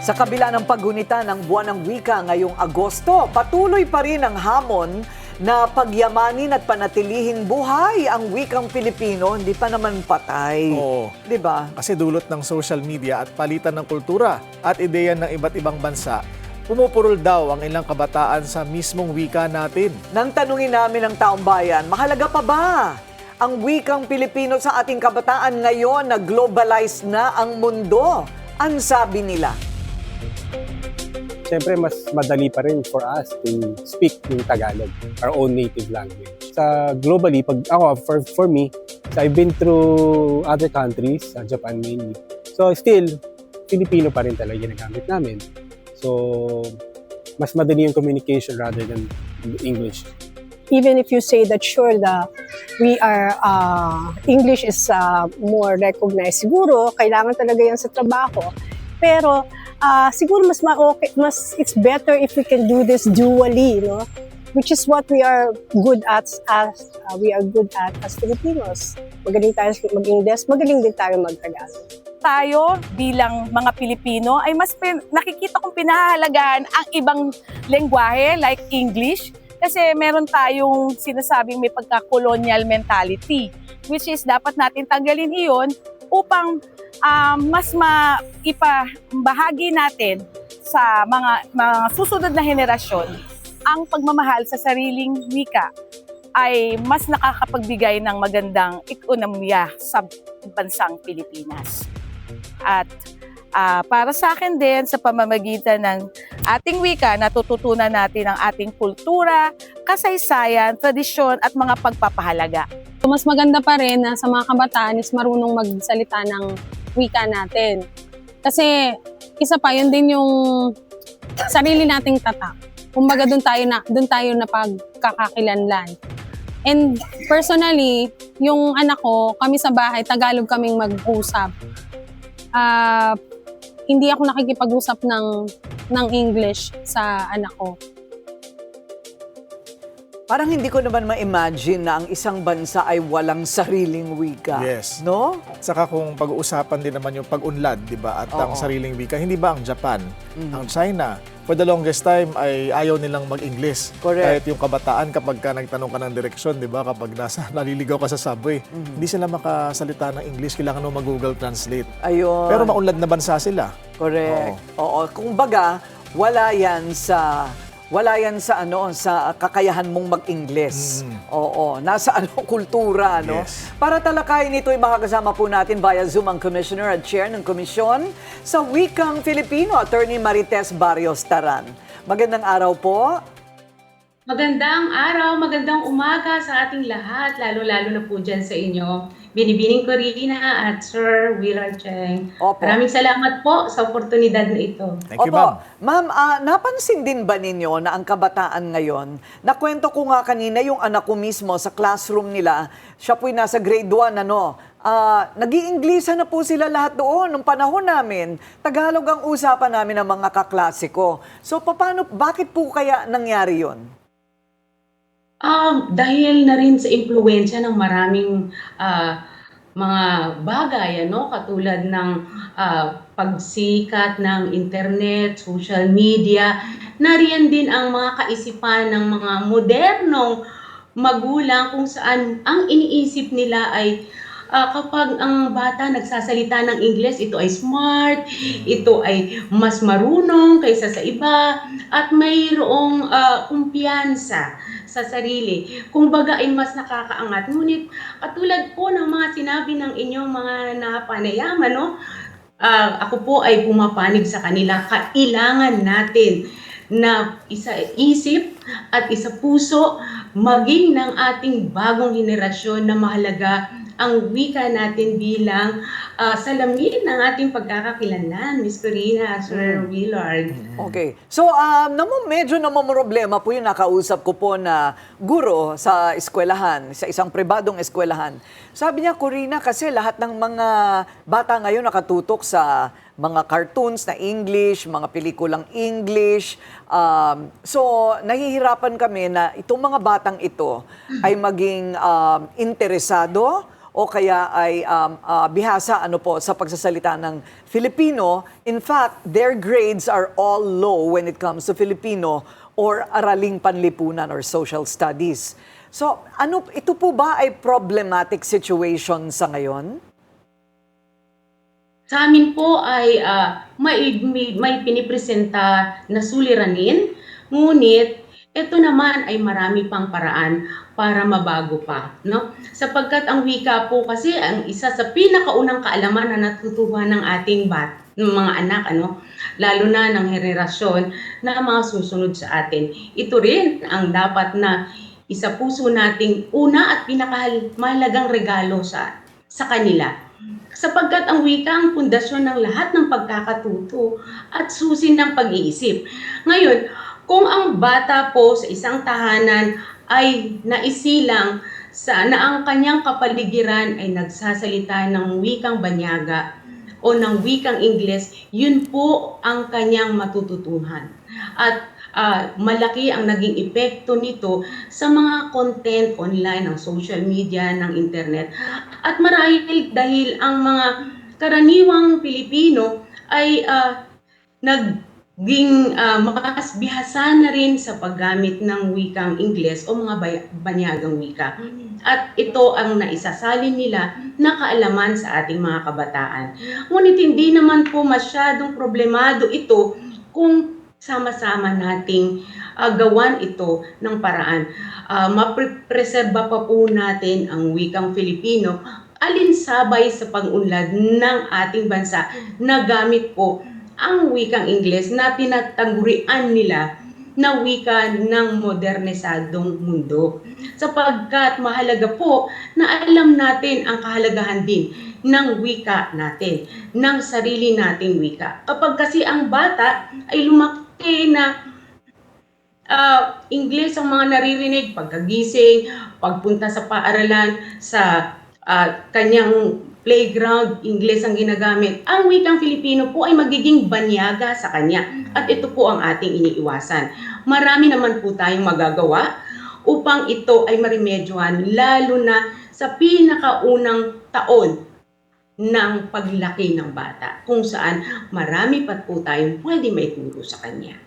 Sa kabila ng paggunita ng buwan ng wika ngayong Agosto, patuloy pa rin ang hamon na pagyamanin at panatilihing buhay ang wikang Pilipino, hindi pa naman patay. Oo. Di ba? Kasi dulot ng social media at palitan ng kultura at ideya ng iba't ibang bansa, pumupurol daw ang ilang kabataan sa mismong wika natin. Nang tanungin namin ang taong bayan, mahalaga pa ba ang wikang Pilipino sa ating kabataan ngayon na globalized na ang mundo? Ang sabi nila. Siyempre, mas madali pa rin for us to speak yung Tagalog, our own native language. Sa globally, pag ako, for me, so I've been through other countries, Japan mainly. So still, Filipino pa rin talaga ginagamit namin. So, mas madali yung communication rather than English. Even if you say that sure we are English is more recognized, siguro kailangan talaga yan sa trabaho. Pero siguro mas it's better if we can do this dually, no? Which is what we are good at as Filipinos. Magaling tayo mag-Ingles, magaling din tayo mag-Tagalog. Tayo bilang mga Pilipino ay mas nakikita kong pinahahalagahan ang ibang lengguwahe like English kasi meron tayong sinasabing may pagka-colonial mentality, which is dapat natin tanggalin iyon upang mas maipabahagi natin sa mga susunod na henerasyon ang pagmamahal sa sariling wika ay mas nakakapagbigay ng magandang ekonomiya sa bansang Pilipinas. At para sa akin din, sa pamamagitan ng ating wika, natututunan natin ang ating kultura, kasaysayan, tradisyon at mga pagpapahalaga. So, mas maganda pa rin na sa mga kabataan is marunong magsalita ng wika natin. Kasi isa pa, yun din yung sarili nating tatak. Kumbaga doon tayo na pagkakakilanlan. And personally, yung anak ko, kami sa bahay, Tagalog kaming mag-usap. Hindi ako nakikipag-usap ng English sa anak ko. Parang hindi ko naman ma-imagine na ang isang bansa ay walang sariling wika. Yes. No? Saka kung pag-uusapan din naman yung pag-unlad, di ba? At ang Oo. sariling wika, hindi ba ang Japan, ang China, for the longest time ay ayaw nilang mag-English. Correct. Kahit yung kabataan kapag ka nagtanong ka ng direksyon, di ba? Kapag naliligaw ka sa subway, hindi sila makasalita ng English, kailangan mo mag-Google Translate. Ayun. Pero maunlad na bansa sila. Correct. Oo. Kung baga, wala yan sa kakayahan mong mag-Ingles. Oo, nasa kultura, no? Yes. Para talakayin ito, makakasama po natin via Zoom ang Commissioner at Chair ng Komisyon sa Wikang Filipino, Attorney Marites Barrios Taran. Magandang araw po. Magandang araw, magandang umaga sa ating lahat, lalo-lalo na po dyan sa inyo. Binibining Corina at Sir Willard Cheng. Opo. Maraming salamat po sa oportunidad na ito. Thank you, ma'am. Ma'am, napansin din ba ninyo na ang kabataan ngayon, nakwento ko nga kanina yung anak ko mismo sa classroom nila, siya po'y nasa grade 1, nag-i-Inglisa na po sila lahat doon. Nung panahon namin, Tagalog ang usapan namin ng mga kaklase ko. So, bakit po kaya nangyari yon? Dahil na rin sa impluwensya ng maraming mga bagay, katulad ng pagsikat ng internet, social media, nariyan din ang mga kaisipan ng mga modernong magulang kung saan ang iniisip nila ay kapag ang bata nagsasalita ng Ingles, ito ay smart, ito ay mas marunong kaysa sa iba, at mayroong kumpiyansa sa sarili. Kung baga ay mas nakakaangat. Ngunit katulad po ng mga sinabi ng inyong mga napanayaman, ako po ay pumapanig sa kanila. Kailangan natin na isa isip at isa puso maging ng ating bagong henerasyon na mahalaga ang wika natin bilang salamin ng ating pagkakakilanlan, Miss Corina, Sir Willard. Okay. So, medyo namumroblema po yung nakausap ko po na guro sa eskwelahan, sa isang pribadong eskwelahan. Sabi niya, Corina, kasi lahat ng mga bata ngayon nakatutok sa mga cartoons na English, mga pelikulang English. So, nahihirapan kami na itong mga batang ito ay maging interesado o kaya ay bihasa sa pagsasalita ng Filipino. In fact, their grades are all low when it comes to Filipino or araling panlipunan or social studies. So, ito po ba ay problematic situation sa ngayon? Sa amin po ay may pinipresenta na suliranin, ngunit ito naman ay marami pang paraan para mabago pa, no? Sapagkat ang wika po kasi ang isa sa pinakaunang kaalaman na natutuhan ng ating mga anak, lalo na ng henerasyon na mga susunod sa atin. Ito rin ang dapat na isa puso nating una at pinakamahalagang regalo sa kanila. Sapagkat ang wika ang pundasyon ng lahat ng pagkakatuto at susi ng pag-iisip. Ngayon, kung ang bata po sa isang tahanan ay naisilang na ang kanyang kapaligiran ay nagsasalita ng wikang Banyaga o ng wikang Ingles, yun po ang kanyang matututuhan. At malaki ang naging epekto nito sa mga content online, ng social media, ng internet. At marahil dahil ang mga karaniwang Pilipino ay naging mas bihasa na rin sa paggamit ng wikang Ingles o mga banyagang wika. At ito ang naisasalin nila na kaalaman sa ating mga kabataan. Ngunit hindi naman po masyadong problemado ito kung sama-sama nating gawan ito ng paraan. Mapreserba pa po natin ang wikang Filipino alinsabay sa pag-unlad ng ating bansa na gamit po ang wikang Ingles na tinatagurian nila na wika ng modernisadong mundo. Sapagkat mahalaga po na alam natin ang kahalagahan din ng wika natin, ng sarili nating wika. Kapag kasi ang bata ay lumaki na Ingles ang mga naririnig pagkagising, pagpunta sa paaralan, sa kanyang playground, Ingles ang ginagamit. Ang wikang Filipino po ay magiging banyaga sa kanya. At ito po ang ating iniiwasan. Marami naman po tayong magagawa upang ito ay maremedyohan, lalo na sa pinakaunang taon ng paglaki ng bata, kung saan marami pa po tayong pwede maituro sa kanya.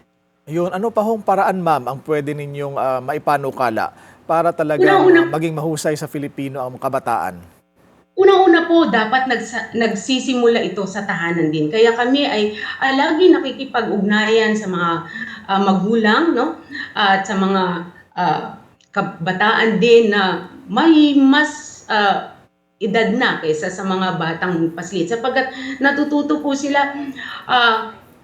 Yun, ano pa hong paraan, ma'am, ang pwede ninyong maipanukala para talaga maging mahusay sa Filipino ang kabataan? Unang-una po, dapat nagsisimula ito sa tahanan din. Kaya kami ay lagi nakikipag-ugnayan sa mga magulang, no? At sa mga kabataan din na may mas edad na kaysa sa mga batang paslit. Sapagkat natututo po sila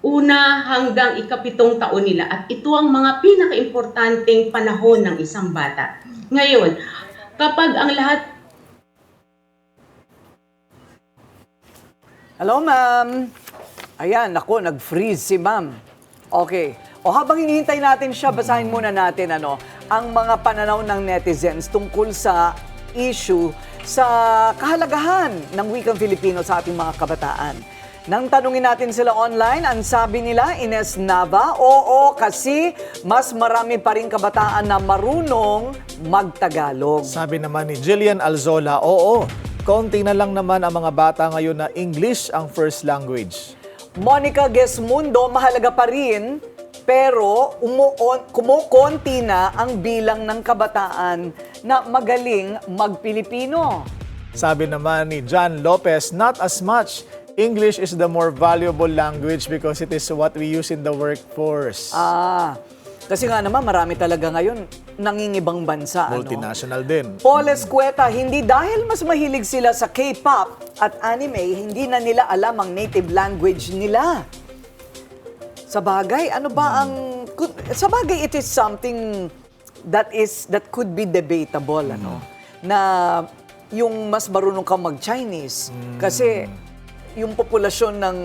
una hanggang 7 taon nila. At ito ang mga pinaka-importanteng panahon ng isang bata. Ngayon, kapag ang lahat... Hello, ma'am. Ayan, ako, nag-freeze si ma'am. Okay. O habang hinihintay natin siya, basahin muna natin ang mga pananaw ng netizens tungkol sa issue sa kahalagahan ng wikang Filipino sa ating mga kabataan. Nang tanungin natin sila online, ang sabi nila, Ines Nava, oo, kasi mas marami pa rin kabataan na marunong magtagalog. Sabi naman ni Jillian Alzola, oo, konti na lang naman ang mga bata ngayon na English ang first language. Monica Gesmundo, mahalaga pa rin, pero kumukonti na ang bilang ng kabataan na magaling mag-Pilipino. Sabi naman ni John Lopez, not as much. English is the more valuable language because it is what we use in the workforce. Kasi nga naman marami talaga ngayon nangingibang bansa. Multinational din. Paul Escueta, hindi dahil mas mahilig sila sa K-pop at anime, hindi na nila alam ang native language nila. Sa bagay, sa bagay, it is something that could be debatable, na yung mas marunong ka mag-Chinese. Kasi yung populasyon ng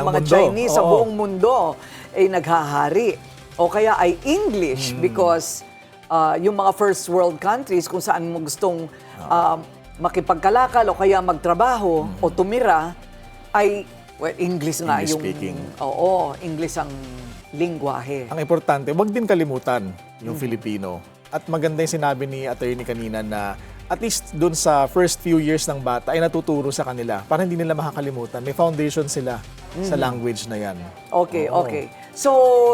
mga mundo. Chinese sa buong mundo ay naghahari. O kaya ay English because yung mga first world countries kung saan mo gustong makipagkalakal o kaya magtrabaho o tumira ay Well, English nga English yung... speaking. Oo, English ang lingwahe. Ang importante, wag din kalimutan yung Filipino. At maganda yung sinabi ni attorney kanina na at least dun sa first few years ng bata ay natuturo sa kanila para hindi nila makakalimutan. May foundation sila sa language na yan. Okay, Oo. okay. So,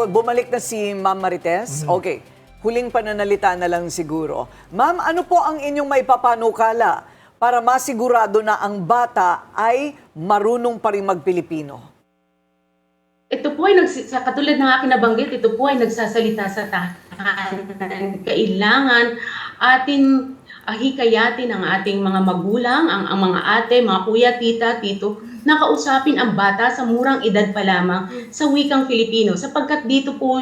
bumalik na si Ma'am Marites. Okay, huling pananalita na lang siguro. Ma'am, ano po ang inyong maipapanukala para masigurado na ang bata ay marunong pa rin mag-Pilipino? Ito po ay katulad ng aking nabanggit, ito po ay nagsasalita sa tahanan. Kailangan atin hikayatin ang ating mga magulang, ang mga ate, mga kuya, tita, tito, na kausapin ang bata sa murang edad pa lamang sa wikang Filipino. Sapagkat dito po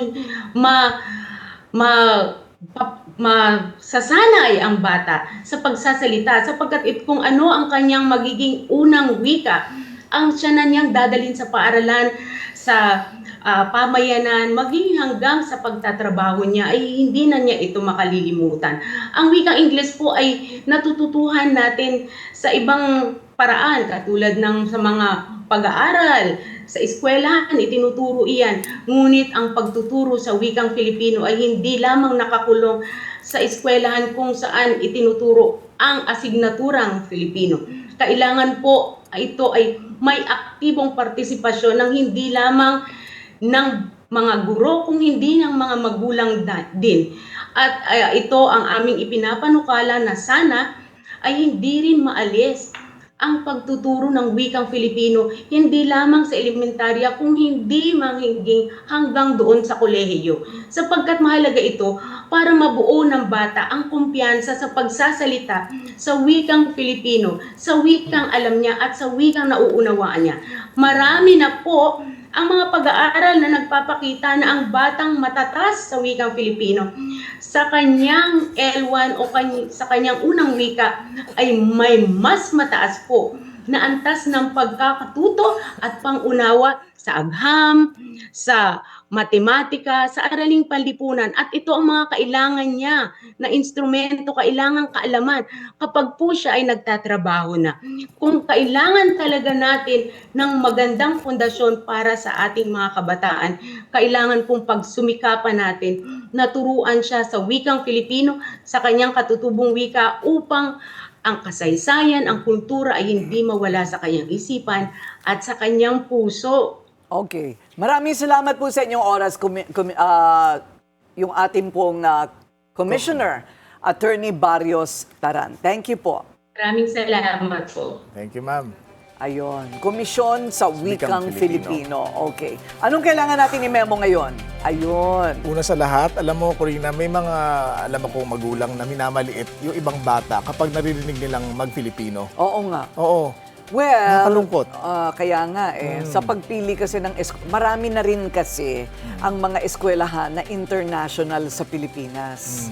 masasanay ang bata sa pagsasalita. Sapagkat kung ano ang kanyang magiging unang wika, ang siya na niyang dadalhin sa paaralan, sa pamayanan, maging hanggang sa pagtatrabaho niya ay hindi na niya ito makalilimutan. Ang wikang Ingles po ay natututuhan natin sa ibang paraan, katulad ng sa mga pag-aaral, sa eskwelahan, itinuturo iyan. Ngunit ang pagtuturo sa wikang Filipino ay hindi lamang nakakulong sa eskwelahan kung saan itinuturo ang asignaturang Filipino. Kailangan po ito ay may aktibong partisipasyon ng hindi lamang ng mga guro, kung hindi ng mga magulang din. At ito ang aming ipinapanukala na sana ay hindi rin maalis ang pagtuturo ng wikang Filipino, hindi lamang sa elementarya, kung hindi manghinging hanggang doon sa kolehiyo. Sapagkat mahalaga ito para mabuo ng bata ang kumpiyansa sa pagsasalita sa wikang Filipino, sa wikang alam niya at sa wikang nauunawaan niya. Marami na po ang mga pag-aaral na nagpapakita na ang batang matatas sa wikang Filipino sa kanyang L1 o sa kanyang unang wika ay may mas mataas po na antas ng pagkakatuto at pangunawa sa agham, sa matematika, sa araling panlipunan. At ito ang mga kailangan niya na instrumento, kailangan kaalaman kapag po siya ay nagtatrabaho na. Kung kailangan talaga natin ng magandang pundasyon para sa ating mga kabataan, kailangan pong pagsumikapan natin, naturuan siya sa wikang Filipino, sa kanyang katutubong wika upang ang kasaysayan, ang kultura ay hindi mawala sa kanyang isipan at sa kanyang puso. Okay. Maraming salamat po sa inyong oras, yung ating pong Commissioner, Attorney Barrios Taran. Thank you po. Maraming salamat po. Thank you, ma'am. Ayun, Komisyon sa Wikang Wikang Filipino. Okay. Anong kailangan natin i-memo ngayon? Ayun. Una sa lahat, alam mo, Corina, may mga, alam ako, magulang na minamaliit yung ibang bata kapag naririnig nilang mag-Filipino. Oo nga. Oo. Well, Nakakalungkot. Kaya nga sa pagpili kasi ng marami na rin kasi ang mga eskwelahan na international sa Pilipinas.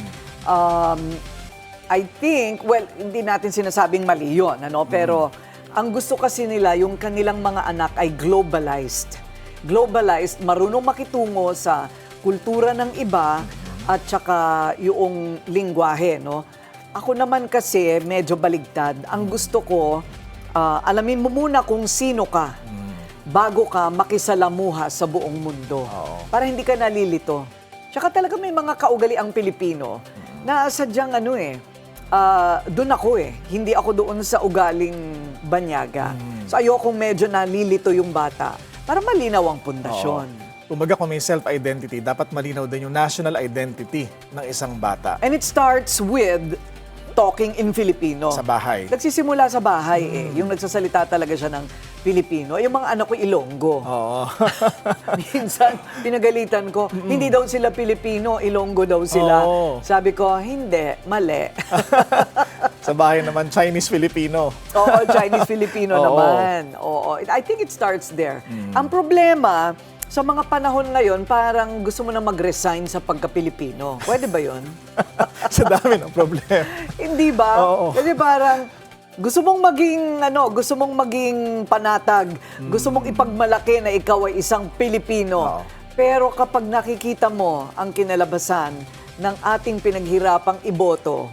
I think, well, hindi natin sinasabing mali yun, ano? Pero ang gusto kasi nila, yung kanilang mga anak ay globalized. Globalized, marunong makitungo sa kultura ng iba at saka yung lingwahe, no? Ako naman kasi medyo baligtad. Ang gusto ko, alamin mo muna kung sino ka bago ka makisalamuha sa buong mundo. Para hindi ka nalilito. Tsaka talaga may mga kaugaliang Pilipino na sadyang doon ako Hindi ako doon sa ugaling banyaga. So ayokong medyo nalilito yung bata para malinaw ang pundasyon. Kumbaga kung may self-identity, dapat malinaw din yung national identity ng isang bata. And it starts with talking in Filipino. Sa bahay. Nagsisimula sa bahay Yung nagsasalita talaga siya ng Filipino. Yung mga anak ko Ilonggo. Oo. Minsan, pinagalitan ko, hindi daw sila Pilipino, Ilonggo daw sila. Oo. Sabi ko, hindi, mali. Sa bahay naman, Chinese-Filipino. Oo, Chinese-Filipino Oo. naman. Oo. I think it starts there. Ang problema, sa mga panahon ngayon, parang gusto mo na mag-resign sa pagka-Pilipino. Pwede ba yun? Sa dami ng problema. Hindi ba? Oo. Kasi parang gusto mong maging panatag, gusto mong ipagmalaki na ikaw ay isang Pilipino. Oo. Pero kapag nakikita mo ang kinalabasan ng ating pinaghirapang iboto,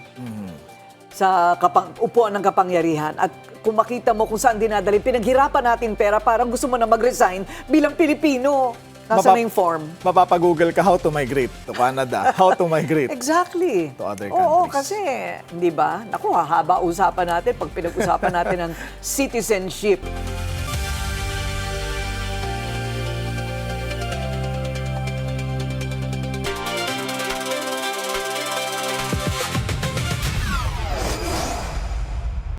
sa upuan ng kapangyarihan. At kung makita mo kung saan dinadali, pinaghirapan natin pera, parang gusto mo na mag-resign bilang Pilipino. Nasa na yung form. Mapapagoogle ka how to migrate to Canada, how to migrate. Exactly. To other Oo, countries. kasi, di ba? Naku, haba usapan natin pag pinag-usapan natin ng citizenship.